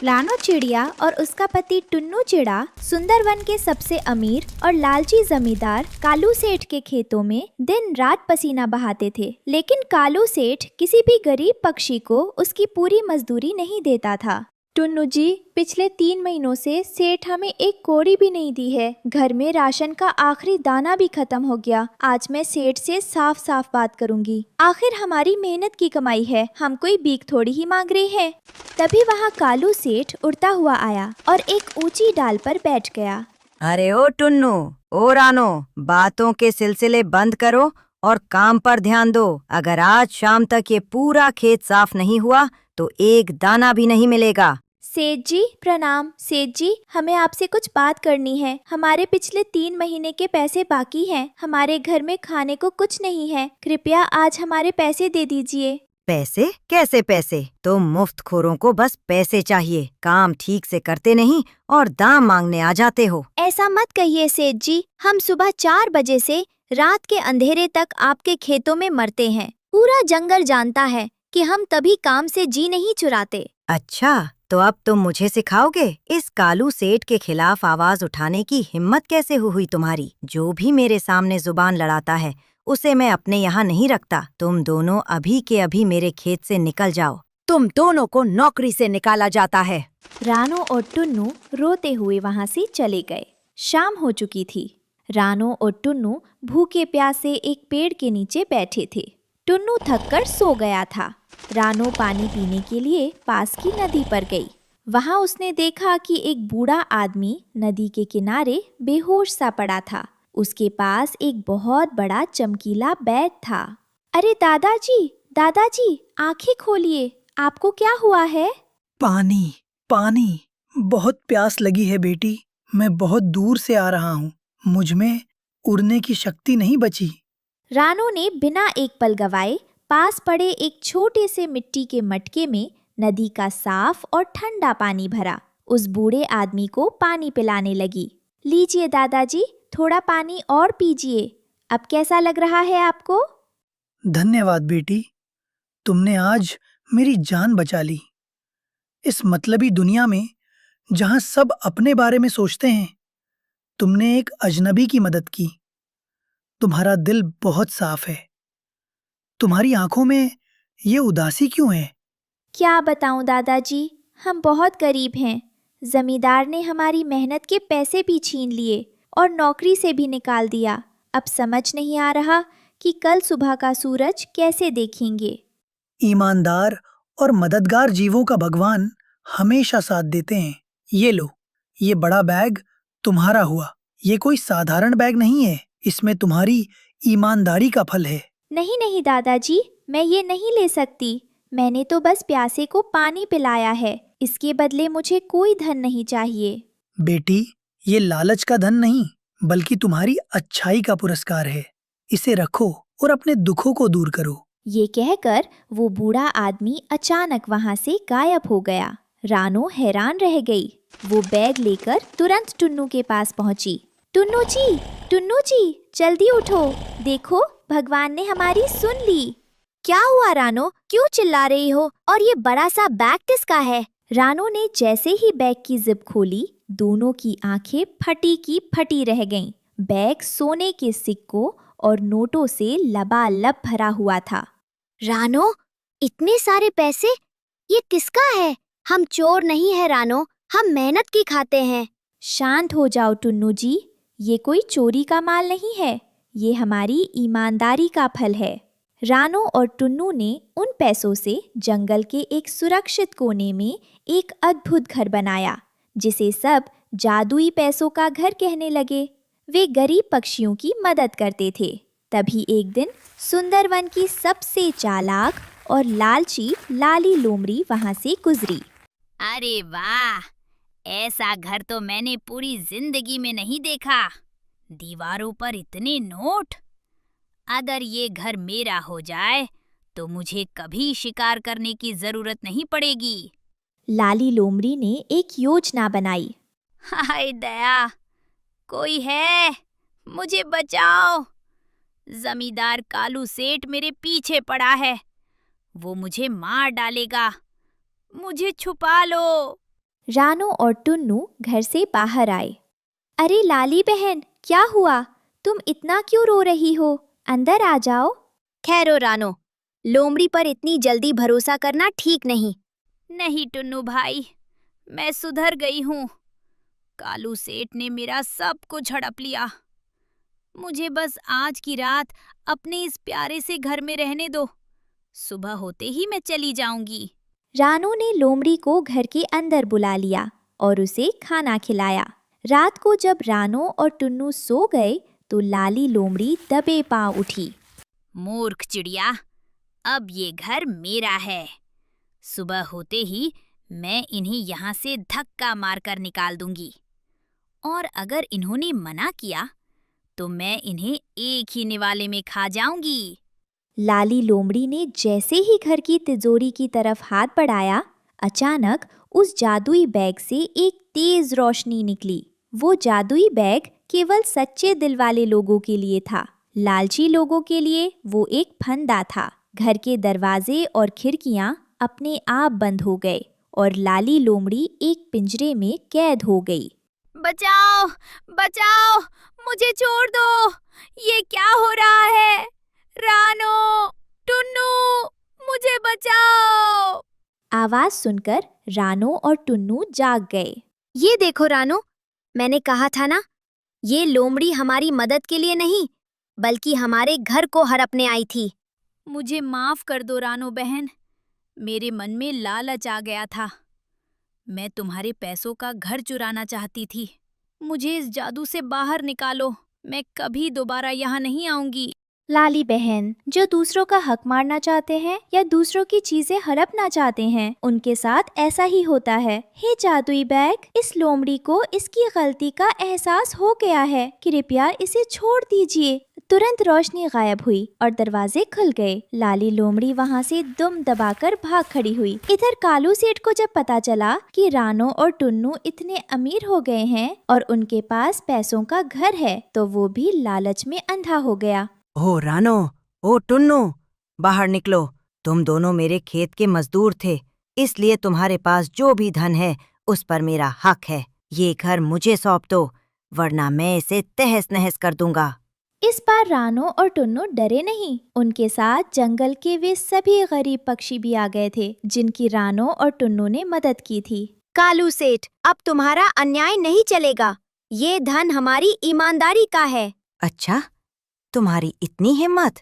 रानो चिड़िया और उसका पति टुन्नू चिड़ा सुंदरवन के सबसे अमीर और लालची जमींदार कालू सेठ के खेतों में दिन रात पसीना बहाते थे। लेकिन कालू सेठ किसी भी गरीब पक्षी को उसकी पूरी मजदूरी नहीं देता था। टुन्नू जी, पिछले 3 महीनों से सेठ हमें एक कौड़ी भी नहीं दी है। घर में राशन का आखिरी दाना भी खत्म हो गया। आज मैं सेठ से साफ साफ बात करूंगी। आखिर हमारी मेहनत की कमाई है, हम कोई भीख थोड़ी ही मांग रहे हैं। तभी वहाँ कालू सेठ उड़ता हुआ आया और एक ऊंची डाल पर बैठ गया। अरे ओ टुन्नू, ओ रानो, बातों के सिलसिले बंद करो और काम पर ध्यान दो। अगर आज शाम तक ये पूरा खेत साफ नहीं हुआ तो एक दाना भी नहीं मिलेगा। सेठ जी प्रणाम। सेठ जी, हमें आपसे कुछ बात करनी है। हमारे पिछले 3 महीने के पैसे बाकी हैं। हमारे घर में खाने को कुछ नहीं है। कृपया आज हमारे पैसे दे दीजिए। पैसे? कैसे पैसे? तुम मुफ्तखोरों को बस पैसे चाहिए, काम ठीक से करते नहीं और दाम मांगने आ जाते हो। ऐसा मत कहिए सेठ जी, हम सुबह 4 बजे से रात के अंधेरे तक आपके खेतों में मरते हैं। पूरा जंगल जानता है कि हम तभी काम से जी नहीं चुराते। अच्छा, तो अब तुम मुझे सिखाओगे? इस कालू सेठ के खिलाफ आवाज उठाने की हिम्मत कैसे हुई तुम्हारी? जो भी मेरे सामने जुबान लड़ाता है उसे मैं अपने यहाँ नहीं रखता। तुम दोनों अभी के अभी मेरे खेत से निकल जाओ। तुम दोनों को नौकरी से निकाला जाता है। रानो और टुन्नू रोते हुए वहाँ से चले गए। शाम हो चुकी थी। रानो और टुन्नू भूखे प्यासे एक पेड़ के नीचे बैठे थे। टुन्नू थककर सो गया था। रानो पानी पीने के लिए पास की नदी पर गई। वहाँ उसने देखा कि एक बूढ़ा आदमी नदी के किनारे बेहोश सा पड़ा था। उसके पास एक बहुत बड़ा चमकीला बैग था। अरे दादाजी, आंखें खोलिए, आपको क्या हुआ है? पानी, पानी, बहुत प्यास लगी है बेटी। मैं बहुत दूर से आ रहा हूँ। मुझ में उड़ने की शक्ति नहीं बची। रानो ने बिना एक पल गवाए पास पड़े एक छोटे से मिट्टी के मटके में नदी का साफ और ठंडा पानी भरा। उस बूढ़े आदमी को पानी पिलाने लगी। लीजिए दादाजी, थोड़ा पानी और पीजिए। अब कैसा लग रहा है आपको? धन्यवाद बेटी, तुमने आज मेरी जान बचा ली। इस मतलबी दुनिया में जहाँ सब अपने बारे में सोचते हैं, तुमने एक अजनबी की मदद की। तुम्हारा दिल बहुत साफ है। तुम्हारी आंखों में ये उदासी क्यों है? क्या बताऊं दादाजी, हम बहुत गरीब हैं। जमींदार ने हमारी मेहनत के पैसे भी छीन लिए और नौकरी से भी निकाल दिया। अब समझ नहीं आ रहा कि कल सुबह का सूरज कैसे देखेंगे। ईमानदार और मददगार जीवों का भगवान हमेशा साथ देते हैं। ये लो, ये बड़ा बैग तुम्हारा हुआ। ये कोई साधारण बैग नहीं है, इसमें तुम्हारी ईमानदारी का फल है। नहीं दादाजी, मैं ये नहीं ले सकती। मैंने तो बस प्यासे को पानी पिलाया है। इसके बदले मुझे कोई धन नहीं चाहिए। बेटी, ये लालच का धन नहीं, बल्कि तुम्हारी अच्छाई का पुरस्कार है। इसे रखो और अपने दुखों को दूर करो। ये कहकर वो बूढ़ा आदमी अचानक वहाँ से गायब हो गया। रानो हैरान रह गई। वो बैग लेकर तुरंत टुन्नू के पास पहुँची। टुन्नू जी, जल्दी उठो। देखो, भगवान ने हमारी सुन ली। क्या हुआ रानो, क्यों चिल्ला रही हो? और ये बड़ा सा बैग किसका है? रानो ने जैसे ही बैग की जिप खोली, दोनों की आंखें फटी की फटी रह गईं। बैग सोने के सिक्कों और नोटों से लबालब भरा हुआ था। रानो, इतने सारे पैसे, ये किसका है? हम चोर नहीं है रानो, हम मेहनत की खाते हैं। शांत हो जाओ टुन्नू जी, ये कोई चोरी का माल नहीं है। ये हमारी ईमानदारी का फल है। रानो और टुन्नू ने उन पैसों से जंगल के एक सुरक्षित कोने में एक अद्भुत घर बनाया, जिसे सब जादुई पैसों का घर कहने लगे। वे गरीब पक्षियों की मदद करते थे। तभी एक दिन सुंदरवन की सबसे चालाक और लालची लाली लोमड़ी वहां से गुजरी। अरे वाह, ऐसा घर तो मैंने पूरी जिंदगी में नहीं देखा। दीवारों पर इतने नोट। अगर ये घर मेरा हो जाए तो मुझे कभी शिकार करने की जरूरत नहीं पड़ेगी। लाली लोमड़ी ने एक योजना बनाई। हाय दया, कोई है? मुझे बचाओ। जमींदार कालू सेठ मेरे पीछे पड़ा है। वो मुझे मार डालेगा। मुझे छुपा लो। रानो और टुन्नू घर से बाहर आए। अरे लाली बहन, क्या हुआ? तुम इतना क्यों रो रही हो? अंदर आ जाओ। खैरो रानो, लोमड़ी पर इतनी जल्दी भरोसा करना ठीक नहीं। नहीं टुन्नू भाई, मैं सुधर गई हूँ। कालू सेठ ने मेरा सब कुछ हड़प लिया। मुझे बस आज की रात अपने इस प्यारे से घर में रहने दो। सुबह होते ही मैं चली जाऊंगी। रानो ने लोमड़ी को घर के अंदर बुला लिया और उसे खाना खिलाया। रात को जब रानो और टुन्नू सो गए तो लाली लोमड़ी दबे पांव उठी। मूर्ख चिड़िया, अब ये घर मेरा है। सुबह होते ही मैं इन्हें यहाँ से धक्का मारकर निकाल दूंगी। और अगर इन्होंने मना किया तो मैं इन्हें एक ही निवाले में खा जाऊंगी। लाली लोमड़ी ने जैसे ही घर की तिजोरी की तरफ हाथ बढ़ाया, अचानक उस जादुई बैग से एक तेज रोशनी निकली। वो जादुई बैग केवल सच्चे दिल वाले लोगों के लिए था। लालची लोगों के लिए वो एक फंदा था। घर के दरवाजे और खिड़कियां अपने आप बंद हो गए और लाली लोमड़ी एक पिंजरे में कैद हो गई। बचाओ, बचाओ, मुझे छोड़ दो। ये क्या हो रहा है? रानो, टुन्नू, मुझे बचाओ। आवाज सुनकर रानो और टुन्नू जाग गए। ये देखो रानो, मैंने कहा था ना, ये लोमड़ी हमारी मदद के लिए नहीं बल्कि हमारे घर को हड़पने आई थी। मुझे माफ कर दो रानो बहन, मेरे मन में लालच आ गया था। मैं तुम्हारे पैसों का घर चुराना चाहती थी। मुझे इस जादू से बाहर निकालो। मैं कभी दोबारा यहाँ नहीं आऊंगी। लाली बहन, जो दूसरों का हक मारना चाहते हैं या दूसरों की चीजें हड़पना चाहते हैं, उनके साथ ऐसा ही होता है। हे जादुई बैग, इस लोमड़ी को इसकी गलती का एहसास हो गया है। कृपया इसे छोड़ दीजिए। तुरंत रोशनी गायब हुई और दरवाजे खुल गए। लाली लोमड़ी वहाँ से दुम दबाकर भाग खड़ी हुई। इधर कालू सेठ को जब पता चला कि रानो और टुन्नू इतने अमीर हो गए हैं और उनके पास पैसों का घर है, तो वो भी लालच में अंधा हो गया। ओ रानो, ओ टुन्नू, बाहर निकलो। तुम दोनों मेरे खेत के मजदूर थे, इसलिए तुम्हारे पास जो भी धन है उस पर मेरा हक है। ये घर मुझे सौंप दो, वरना मैं इसे तहस नहस कर दूंगा। इस बार रानो और टुन्नू डरे नहीं। उनके साथ जंगल के वे सभी गरीब पक्षी भी आ गए थे जिनकी रानो और टुन्नू ने मदद की थी। कालू सेठ, अब तुम्हारा अन्याय नहीं चलेगा। ये धन हमारी ईमानदारी का है। अच्छा, तुम्हारी इतनी हिम्मत?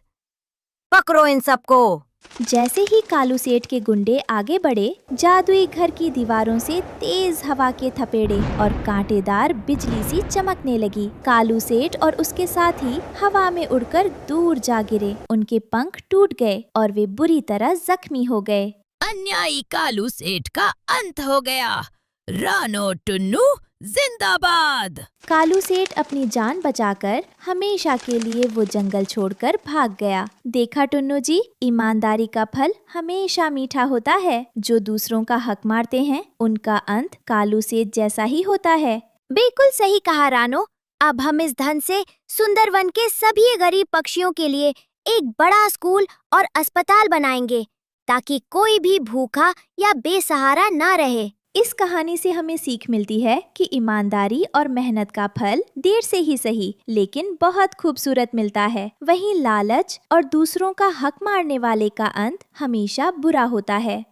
पकड़ो इन सबको। जैसे ही कालू सेठ के गुंडे आगे बढ़े, जादुई घर की दीवारों से तेज हवा के थपेड़े और कांटेदार बिजली सी चमकने लगी। कालू सेठ और उसके साथी हवा में उड़कर दूर जा गिरे। उनके पंख टूट गए और वे बुरी तरह जख्मी हो गए। अन्यायी कालू सेठ का अंत हो गया। रानो टुन्नू जिंदाबाद। कालू सेठ अपनी जान बचाकर हमेशा के लिए वो जंगल छोड़कर भाग गया। देखा टुन्नू जी, ईमानदारी का फल हमेशा मीठा होता है। जो दूसरों का हक मारते हैं, उनका अंत कालू सेठ जैसा ही होता है। बिल्कुल सही कहा रानो। अब हम इस धन से सुंदरवन के सभी गरीब पक्षियों के लिए एक बड़ा स्कूल और अस्पताल बनाएंगे, ताकि कोई भी भूखा या बेसहारा ना रहे। इस कहानी से हमें सीख मिलती है कि ईमानदारी और मेहनत का फल देर से ही सही, लेकिन बहुत खूबसूरत मिलता है। वहीं लालच और दूसरों का हक मारने वाले का अंत हमेशा बुरा होता है।